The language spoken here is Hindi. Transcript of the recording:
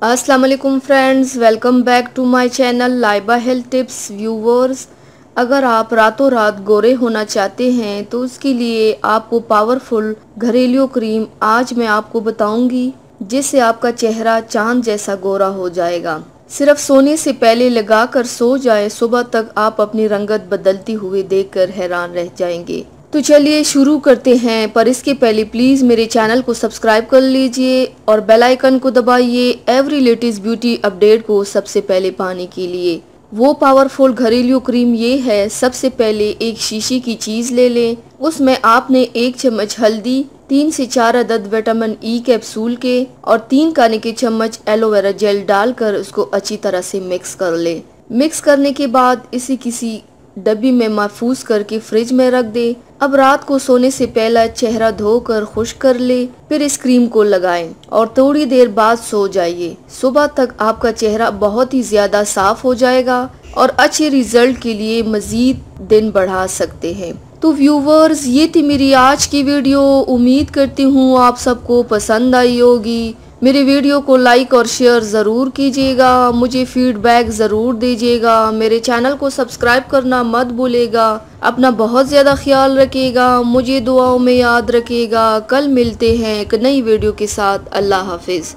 अस्सलाम वालेकुम friends, welcome back to my channel Laiba health tips. Viewers, अगर आप रातों रात गोरे होना चाहते हैं तो उसके लिए आपको पावरफुल घरेलू क्रीम आज मैं आपको बताऊंगी, जिससे आपका चेहरा चांद जैसा गोरा हो जाएगा। सिर्फ सोने से पहले लगाकर सो जाए, सुबह तक आप अपनी रंगत बदलती हुई देखकर हैरान रह जाएंगे। तो चलिए शुरू करते हैं, पर इसके पहले प्लीज मेरे चैनल को सब्सक्राइब कर लीजिए और बेल आइकन को दबाइए एवरी लेटेस्ट ब्यूटी अपडेट को सबसे पहले पाने के लिए। वो पावरफुल घरेलू क्रीम ये है। सबसे पहले एक शीशी की चीज ले लें, उसमें आपने 1 चम्मच हल्दी, 3 से 4 अदद विटामिन ई कैप्सूल के और 3 खाने के चम्मच एलोवेरा जेल डालकर उसको अच्छी तरह से मिक्स कर ले। मिक्स करने के बाद इसे किसी डब्बी में महफूज करके फ्रिज में रख दे। अब रात को सोने से पहले चेहरा धोकर खुश्क कर ले, फिर इस क्रीम को लगाएं और थोड़ी देर बाद सो जाइए। सुबह तक आपका चेहरा बहुत ही ज्यादा साफ हो जाएगा और अच्छे रिजल्ट के लिए मजीद दिन बढ़ा सकते हैं। तो व्यूवर्स, ये थी मेरी आज की वीडियो। उम्मीद करती हूँ आप सबको पसंद आई होगी। मेरे वीडियो को लाइक और शेयर ज़रूर कीजिएगा, मुझे फीडबैक ज़रूर दीजिएगा। मेरे चैनल को सब्सक्राइब करना मत भूलिएगा। अपना बहुत ज़्यादा ख्याल रखिएगा, मुझे दुआओं में याद रखिएगा। कल मिलते हैं एक नई वीडियो के साथ। अल्लाह हाफिज़।